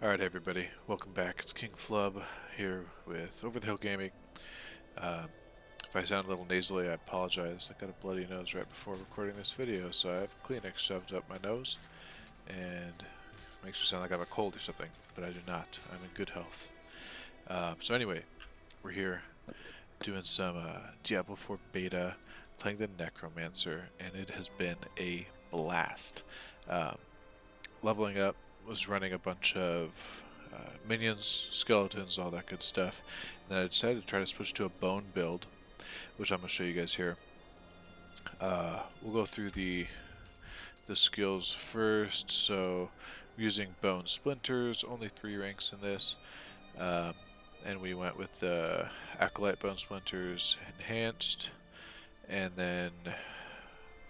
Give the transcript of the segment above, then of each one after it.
Alright everybody, welcome back. It's King Flub here with Over the Hill Gaming. Uh, if I sound a little nasally, I apologize. I got a bloody nose right before recording this video, so I have Kleenex shoved up my nose, and it makes me sound like I have a cold or something, but I do not. I'm in good health. So anyway, we're here doing some Diablo 4 beta, playing the Necromancer, and it has been a blast. Um, Leveling up, was running a bunch of minions, skeletons, all that good stuff. And then I decided to try to switch to a bone build, which I'm going to show you guys here. We'll go through the skills first. So using bone splinters, only 3 ranks in this. And we went with the acolyte bone splinters enhanced, and then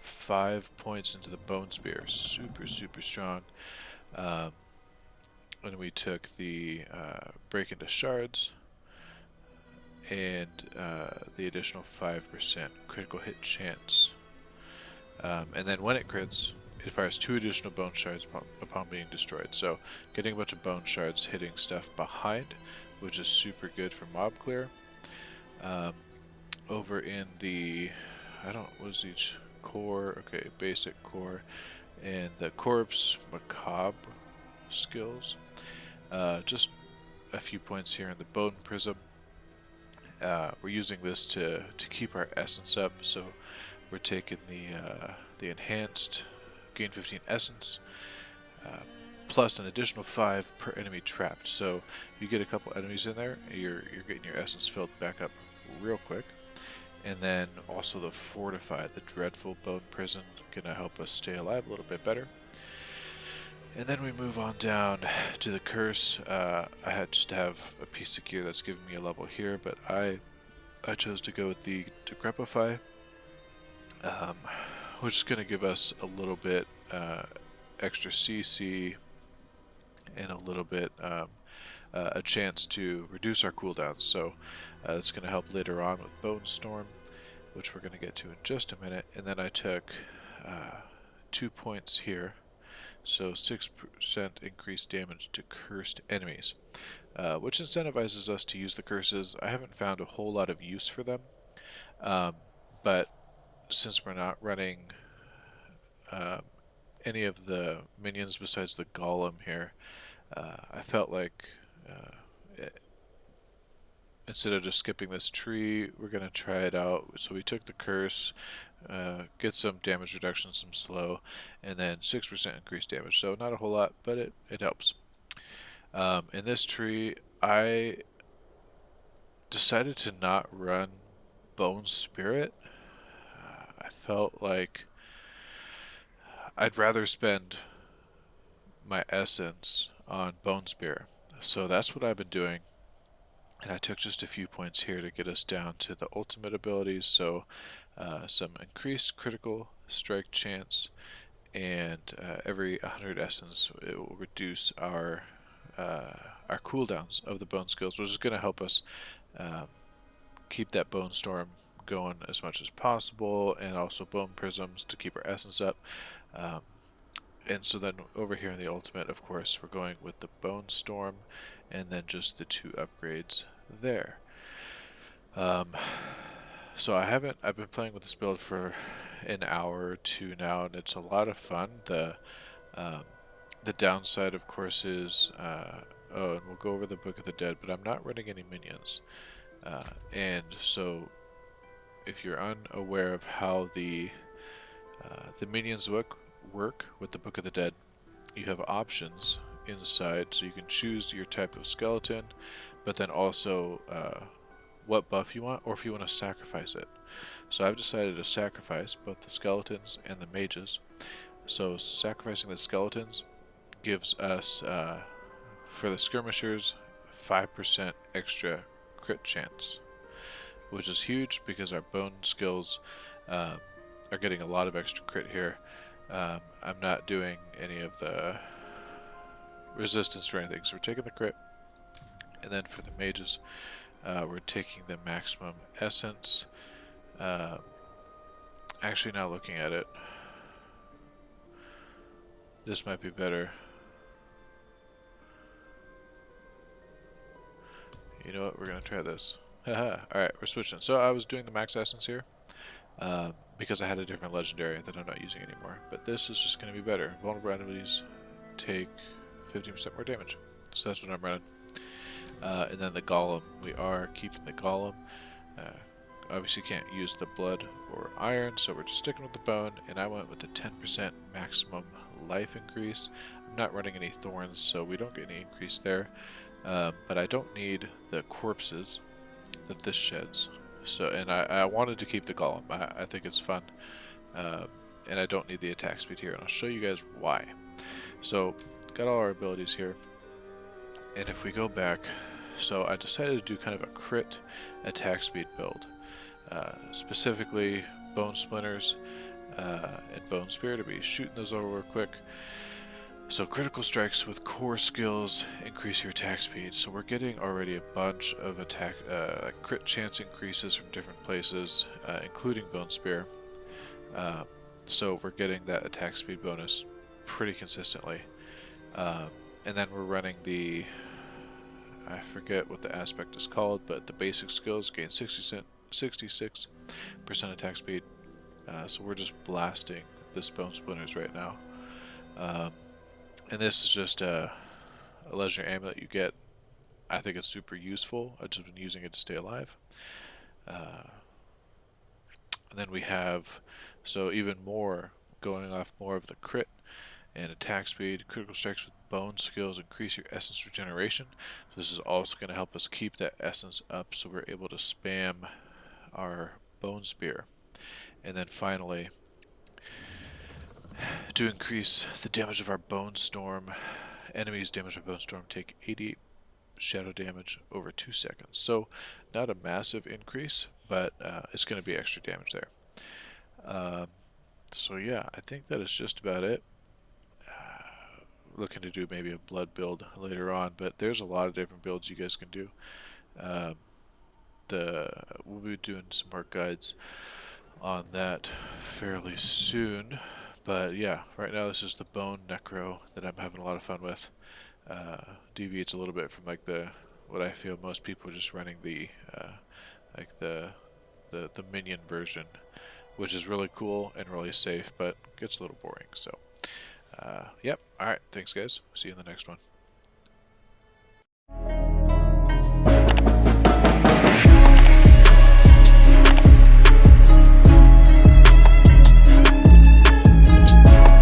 5 points into the bone spear, super strong. And we took the break into shards and the additional 5% critical hit chance. And then when it crits, it fires 2 additional bone shards upon being destroyed. So getting a bunch of bone shards hitting stuff behind, which is super good for mob clear. Over in the, what is each core? Okay, basic core. And the corpse macabre skills. Just a few points here in the bone prism. We're using this to keep our essence up, so we're taking the enhanced gain 15 essence plus an additional 5 per enemy trapped. So you get a couple enemies in there, you're getting your essence filled back up real quick. And then also the fortified, the dreadful bone prison, gonna help us stay alive a little bit better. And then we move on down to the curse. I had just to have a piece of gear that's giving me a level here, but I chose to go with the Decrepify, which is going to give us a little bit extra CC and a little bit a chance to reduce our cooldowns. So it's going to help later on with Bone Storm, which we're going to get to in just a minute. And then I took 2 points here. So 6% increased damage to cursed enemies, which incentivizes us to use the curses. I haven't found a whole lot of use for them, but since we're not running any of the minions besides the golem here, I felt like instead of just skipping this tree, we're going to try it out. So we took the curse, get some damage reduction, some slow, and then 6% increased damage. So not a whole lot, but it helps. In this tree, I decided to not run Bone Spirit. I felt like I'd rather spend my essence on Bone Spear. So that's what I've been doing. And I took just a few points here to get us down to the ultimate abilities. So some increased critical strike chance, and every 100 essence it will reduce our cooldowns of the bone skills, which is going to help us keep that bone storm going as much as possible, and also bone prisms to keep our essence up. And so then over here in the ultimate, of course, we're going with the bone storm and then just the 2 upgrades there. So I've been playing with this build for an hour or 2 now, and it's a lot of fun. The downside, of course, is and we'll go over the Book of the Dead, but I'm not running any minions. And so if you're unaware of how the minions work with the Book of the Dead, you have options inside, so you can choose your type of skeleton, but then also what buff you want, or if you want to sacrifice it. So I've decided to sacrifice both the skeletons and the mages. So sacrificing the skeletons gives us, for the skirmishers, 5% extra crit chance, which is huge because our bone skills are getting a lot of extra crit here. I'm not doing any of the resistance or anything, so we're taking the crit. And then for the mages, we're taking the maximum essence. Actually, now looking at it, this might be better. You know what? We're gonna try this. Haha. Alright, we're switching. So I was doing the max essence here because I had a different legendary that I'm not using anymore. But this is just gonna be better. Vulnerable enemies take 15% more damage. So that's what I'm running. And then the golem. We are keeping the golem. Obviously can't use the blood or iron, so we're just sticking with the bone, and I went with the 10% maximum life increase. I'm not running any thorns, so we don't get any increase there. But I don't need the corpses that this sheds. So, and I wanted to keep the golem. I think it's fun. And I don't need the attack speed here, and I'll show you guys why. So, got all our abilities here. And if we go back, so I decided to do kind of a crit attack speed build. Specifically bone splinters and bone spear to be shooting those over real quick. So critical strikes with core skills increase your attack speed. So we're getting already a bunch of attack crit chance increases from different places, including bone spear. So we're getting that attack speed bonus pretty consistently. And then we're running the, I forget what the aspect is called, but the basic skills gain 66% attack speed. So we're just blasting this bone splinters right now. And this is just a legendary amulet you get. I think it's super useful. I've just been using it to stay alive. And then we have, so even more, going off more of the crit and attack speed. Critical strikes with bone skills increase your essence regeneration. So this is also going to help us keep that essence up, so we're able to spam our bone spear. And then finally, to increase the damage of our bone storm, enemies damaged by bone storm take 88 shadow damage over 2 seconds. So not a massive increase, but it's going to be extra damage there. So yeah, I think that is just about it. Looking to do maybe a blood build later on, but there's a lot of different builds you guys can do. We'll be doing some more guides on that fairly soon, but yeah, right now this is the bone necro that I'm having a lot of fun with. Deviates a little bit from like what I feel most people are just running the minion version, which is really cool and really safe, but gets a little boring. So yep, alright, thanks guys, see you in the next one.